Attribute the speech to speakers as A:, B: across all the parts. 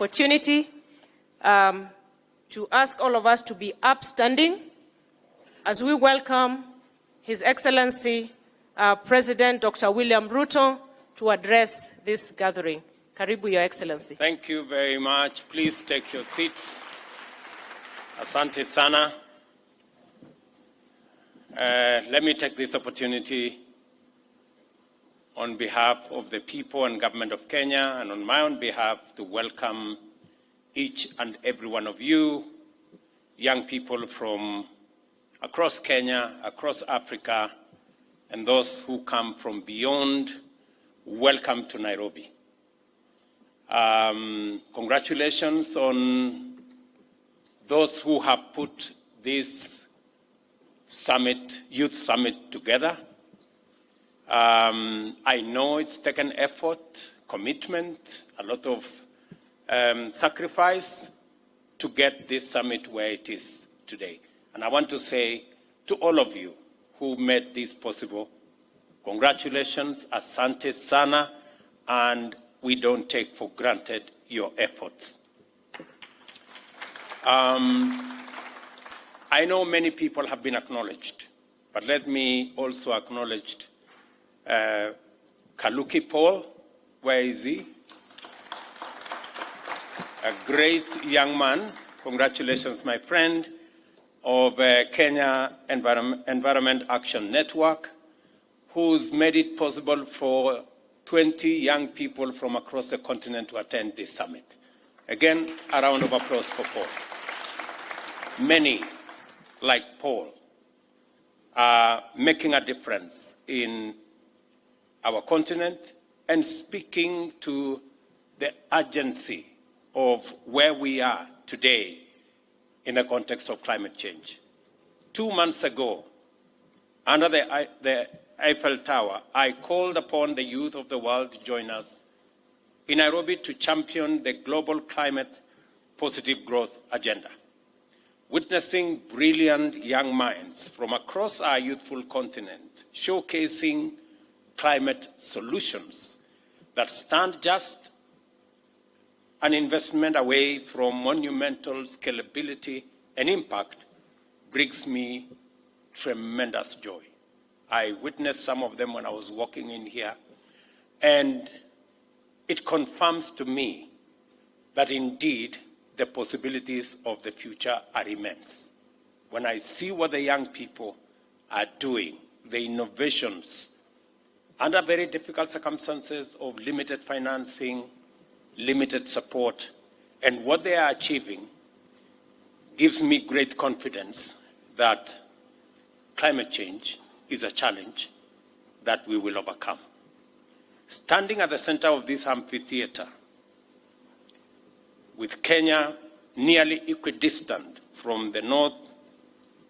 A: opportunity to ask all of us to be upstanding as we welcome His Excellency President Dr. William Ruto to address this gathering. Karibu, Your Excellency.
B: Thank you very much. Please take your seats. Asante sana. Let me take this opportunity on behalf of the people and government of Kenya and on my own behalf to welcome each and every one of you, young people from across Kenya, across Africa, and those who come from beyond. Welcome to Nairobi. Congratulations on those who have put this summit, youth summit, together. I know it's taken effort, commitment, a lot of sacrifice to get this summit where it is today. And I want to say to all of you who made this possible, congratulations, asante sana, and we don't take for granted your efforts. I know many people have been acknowledged, but let me also acknowledge Kaluki Paul. Where is he? A great young man. Congratulations, my friend, of Kenya Environment Action Network, who's made it possible for 20 young people from across the continent to attend this summit. Again, a round of applause for Paul. Many, like Paul, are making a difference in our continent and speaking to the urgency of where we are today in the context of climate change. 2 months ago, under the Eiffel Tower, I called upon the youth of the world to join us in Nairobi to champion the global climate positive growth agenda. Witnessing brilliant young minds from across our youthful continent showcasing climate solutions that stand just an investment away from monumental scalability and impact brings me tremendous joy. I witnessed some of them when I was walking in here, and it confirms to me that indeed the possibilities of the future are immense. When I see what the young people are doing, the innovations, under very difficult circumstances of limited financing, limited support, and what they are achieving gives me great confidence that climate change is a challenge that we will overcome. Standing at the center of this amphitheater, with Kenya nearly equidistant from the north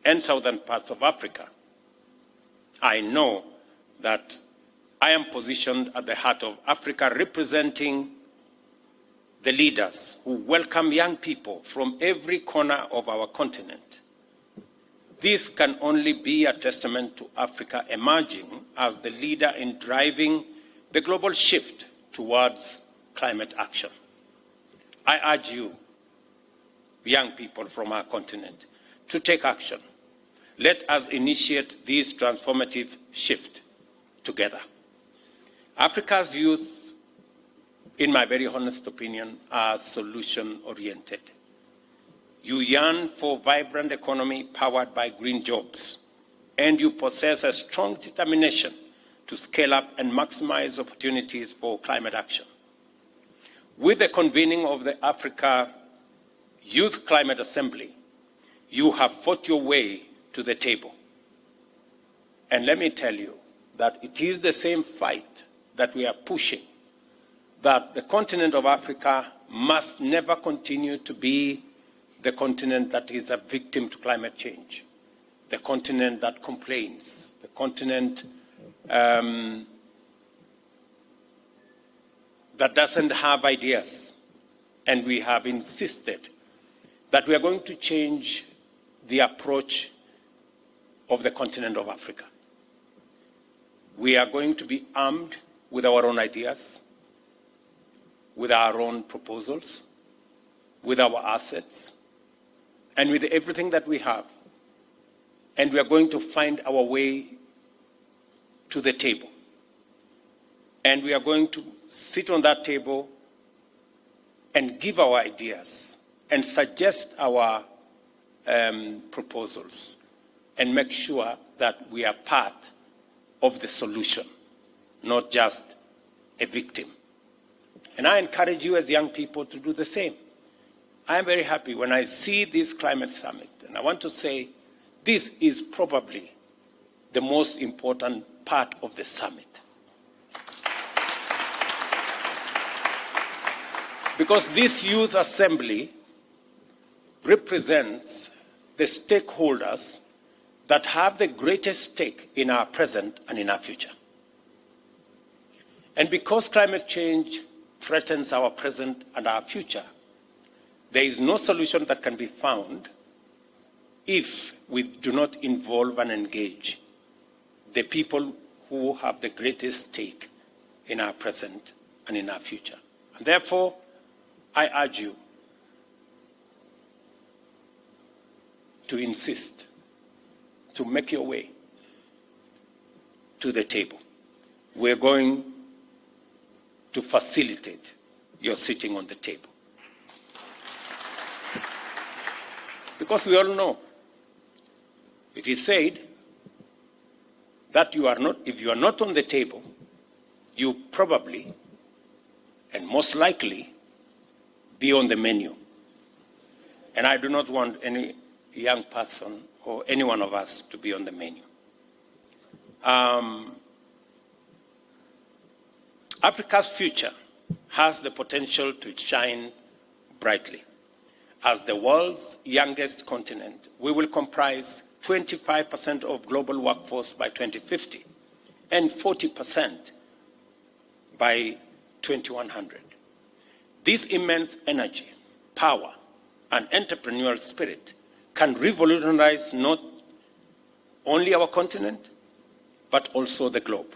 B: and southern parts of Africa, I know that I am positioned at the heart of Africa, representing the leaders who welcome young people from every corner of our continent. This can only be a testament to Africa emerging as the leader in driving the global shift towards climate action. I urge you, young people from our continent, to take action. Let us initiate this transformative shift together. Africa's youth, in my very honest opinion, are solution-oriented. You yearn for a vibrant economy powered by green jobs, and you possess a strong determination to scale up and maximize opportunities for climate action. With the convening of the Africa Youth Climate Assembly, you have fought your way to the table. And let me tell you that it is the same fight that we are pushing, that the continent of Africa must never continue to be the continent that is a victim to climate change, the continent that complains, the continent that doesn't have ideas. And we have insisted that we are going to change the approach of the continent of Africa. We are going to be armed with our own ideas, with our own proposals, with our assets and with everything that we have. And we are going to find our way to the table. And we are going to sit on that table and give our ideas and suggest our proposals and make sure that we are part of the solution, not just a victim. And I encourage you as young people to do the same. I am very happy when I see this climate summit, and I want to say this is probably the most important part of the summit. Because this youth assembly represents the stakeholders that have the greatest stake in our present and in our future. And because climate change threatens our present and our future, there is no solution that can be found if we do not involve and engage the people who have the greatest stake in our present and in our future. And therefore, I urge you to insist, to make your way to the table. We're going to facilitate your sitting on the table. Because we all know, it is said that if you are not on the table, you probably and most likely be on the menu. And I do not want any young person or any one of us to be on the menu. Africa's future has the potential to shine brightly. As the world's youngest continent, we will comprise 25% of global workforce by 2050 and 40% by 2100. This immense energy, power, and entrepreneurial spirit can revolutionize not only our continent, but also the globe.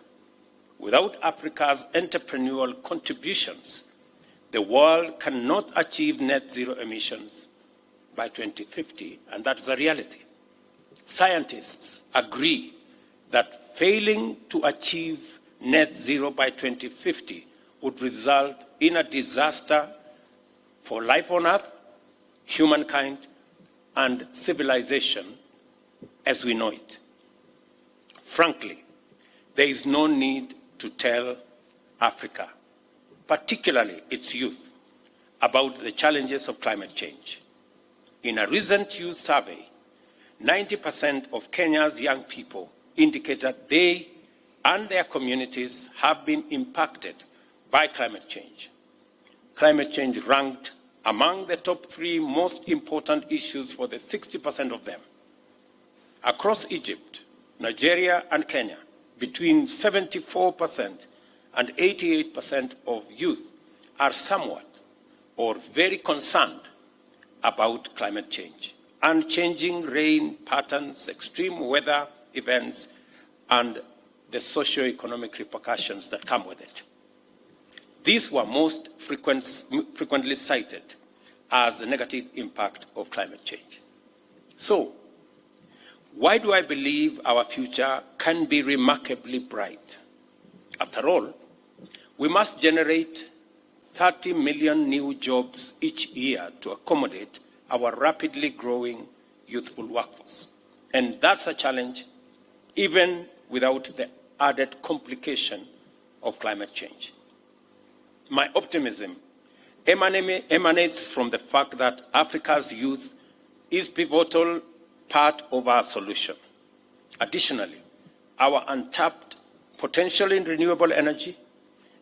B: Without Africa's entrepreneurial contributions, the world cannot achieve net zero emissions by 2050, and that is a reality. Scientists agree that failing to achieve net zero by 2050 would result in a disaster for life on Earth, humankind, and civilization as we know it. Frankly, there is no need to tell Africa, particularly its youth, about the challenges of climate change. In a recent youth survey, 90% of Kenya's young people indicate that they and their communities have been impacted by climate change. Climate change ranked among the top 3 most important issues for the 60% of them. Across Egypt, Nigeria, and Kenya, between 74% and 88% of youth are somewhat or very concerned about climate change and changing rain patterns, extreme weather events, and the socio-economic repercussions that come with it. These were most frequently cited as the negative impact of climate change. So, why do I believe our future can be remarkably bright? After all, we must generate 30 million new jobs each year to accommodate our rapidly growing youthful workforce. And that's a challenge even without the added complication of climate change. My optimism emanates from the fact that Africa's youth is a pivotal part of our solution. Additionally, our untapped potential in renewable energy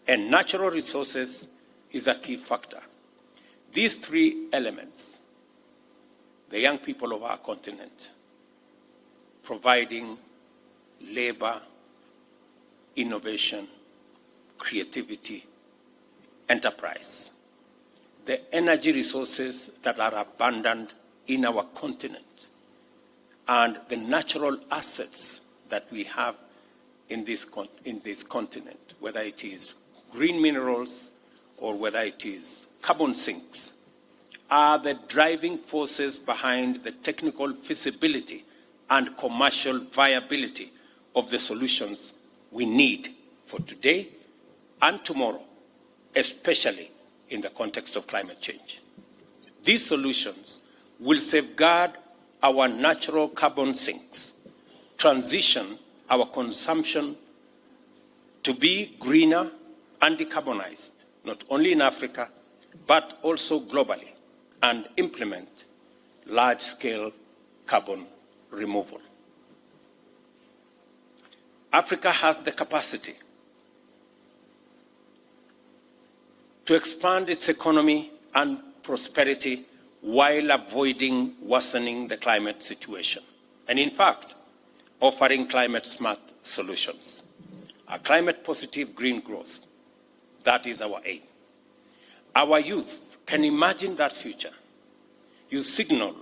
B: and natural resources is a key factor. These 3 elements, the young people of our continent, providing labor, innovation, creativity, enterprise, the energy resources that are abundant in our continent, and the natural assets that we have in this continent, whether it is green minerals or whether it is carbon sinks, are the driving forces behind the technical feasibility and commercial viability of the solutions we need for today and tomorrow, especially in the context of climate change. These solutions will safeguard our natural carbon sinks, transition our consumption to be greener and decarbonized, not only in Africa, but also globally, and implement large-scale carbon removal. Africa has the capacity to expand its economy and prosperity while avoiding worsening the climate situation, and in fact, offering climate-smart solutions. A climate-positive green growth, that is our aim. Our youth can imagine that future. You signal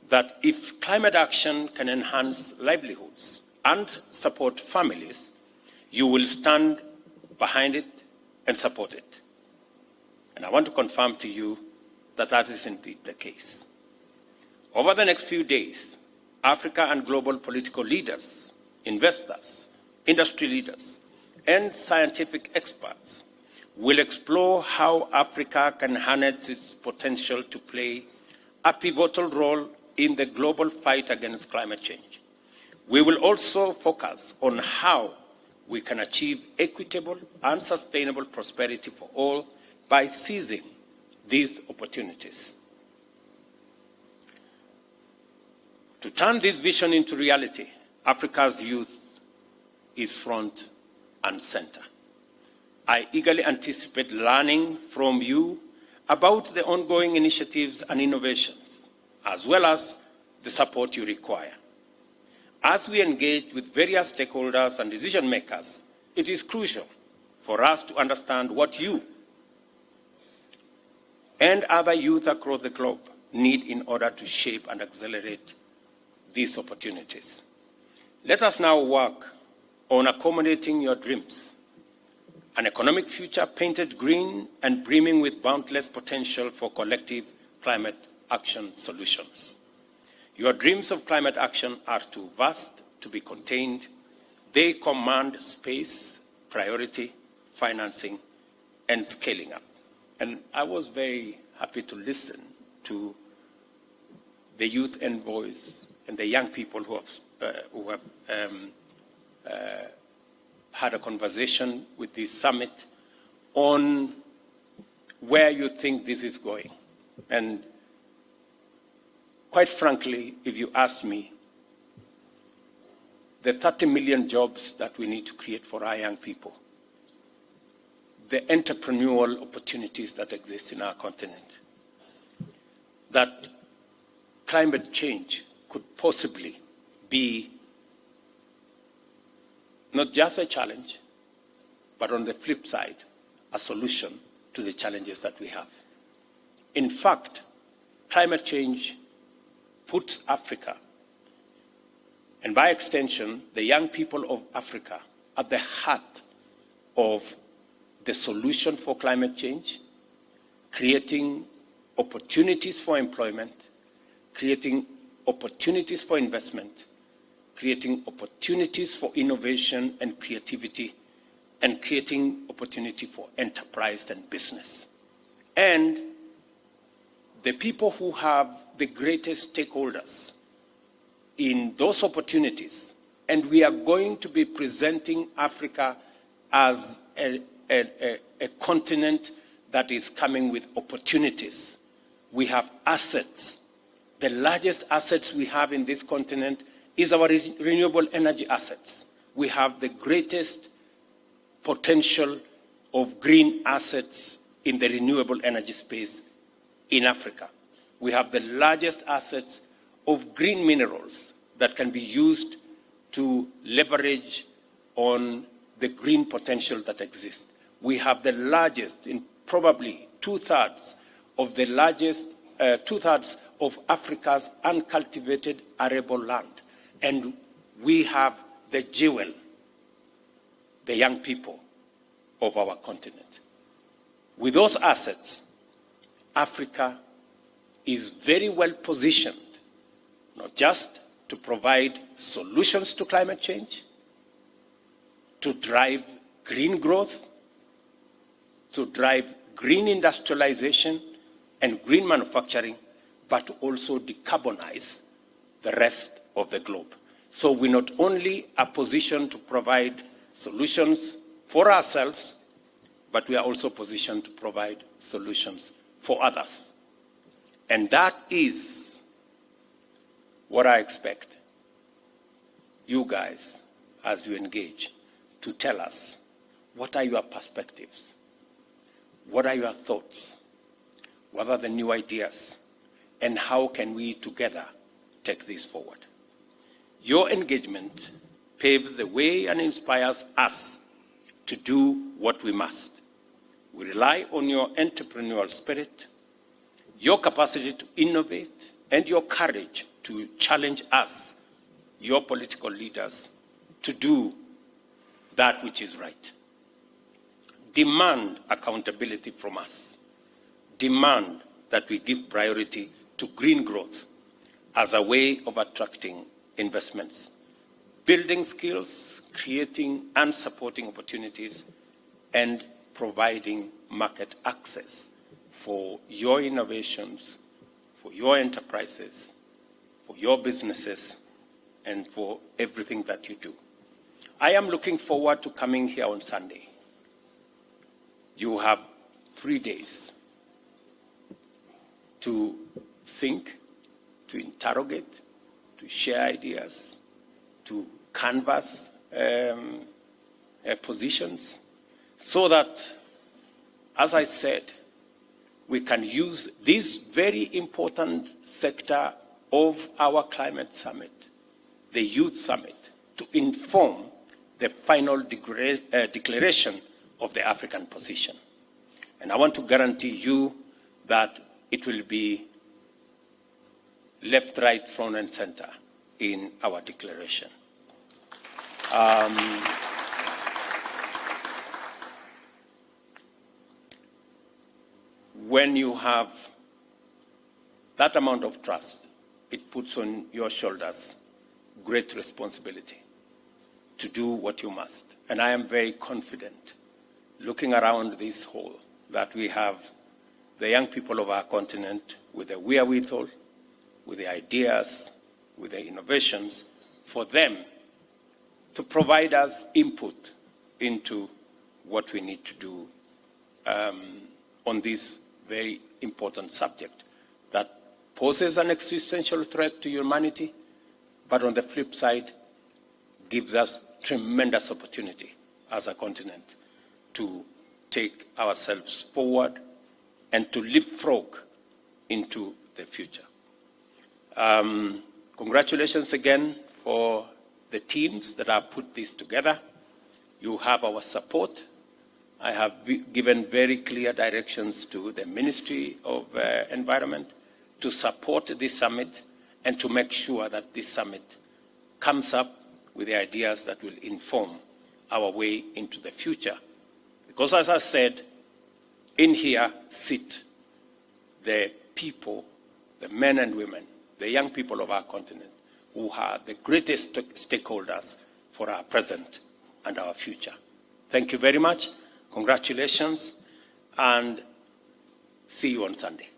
B: that if climate action can enhance livelihoods and support families, you will stand behind it and support it. And I want to confirm to you that that is indeed the case. Over the next few days, Africa and global political leaders, investors, industry leaders, and scientific experts will explore how Africa can harness its potential to play a pivotal role in the global fight against climate change. We will also focus on how we can achieve equitable and sustainable prosperity for all by seizing these opportunities. To turn this vision into reality, Africa's youth is front and center. I eagerly anticipate learning from you about the ongoing initiatives and innovations, as well as the support you require. As we engage with various stakeholders and decision makers, it is crucial for us to understand what you and other youth across the globe need in order to shape and accelerate these opportunities. Let us now work on accommodating your dreams, an economic future painted green and brimming with boundless potential for collective climate action solutions. Your dreams of climate action are too vast to be contained. They command space, priority, financing, and scaling up. And I was very happy to listen to the youth envoys and the young people who have had a conversation with this summit on where you think this is going. And quite frankly, if you ask me, the 30 million jobs that we need to create for our young people, the entrepreneurial opportunities that exist in our continent, that climate change could possibly be not just a challenge, but on the flip side, a solution to the challenges that we have. In fact, climate change puts Africa, and by extension, the young people of Africa, at the heart of the solution for climate change, creating opportunities for employment, creating opportunities for investment, creating opportunities for innovation and creativity, and creating opportunity for enterprise and business. And the people who have the greatest stakeholders in those opportunities, and we are going to be presenting Africa as a continent that is coming with opportunities. We have assets. The largest assets we have in this continent is our renewable energy assets. We have the greatest potential of green assets in the renewable energy space in Africa. We have the largest assets of green minerals that can be used to leverage on the green potential that exists. We have the largest, in probably two-thirds of the largest, two-thirds of Africa's uncultivated arable land. And we have the jewel, the young people of our continent. With those assets, Africa is very well positioned, not just to provide solutions to climate change, to drive green growth, to drive green industrialization and green manufacturing, but also decarbonize the rest of the globe. So we not only are positioned to provide solutions for ourselves, but we are also positioned to provide solutions for others. And that is what I expect you guys, as you engage, to tell us, what are your perspectives? What are your thoughts? What are the new ideas? And how can we together take this forward? Your engagement paves the way and inspires us to do what we must. We rely on your entrepreneurial spirit, your capacity to innovate, and your courage to challenge us, your political leaders, to do that which is right. Demand accountability from us. Demand that we give priority to green growth as a way of attracting investments, building skills, creating and supporting opportunities, and providing market access for your innovations, for your enterprises, for your businesses, and for everything that you do. I am looking forward to coming here on Sunday. You have 3 days to think, to interrogate, to share ideas, to canvass positions, so that, as I said, we can use this very important sector of our climate summit, the Youth Summit, to inform the final declaration of the African position. And I want to guarantee you that it will be left, right, front, and center in our declaration. When you have that amount of trust, it puts on your shoulders great responsibility to do what you must. And I am very confident, looking around this hall, that we have the young people of our continent with the wherewithal, with the ideas, with the innovations, for them to provide us input into what we need to do on this very important subject that poses an existential threat to humanity, but on the flip side, gives us tremendous opportunity as a continent to take ourselves forward and to leapfrog into the future. Congratulations again for the teams that have put this together. You have our support. I have given very clear directions to the Ministry of Environment to support this summit and to make sure that this summit comes up with the ideas that will inform our way into the future. Because as I said, in here sit the people, the men and women, the young people of our continent, who are the greatest stakeholders for our present and our future. Thank you very much. Congratulations, and see you on Sunday.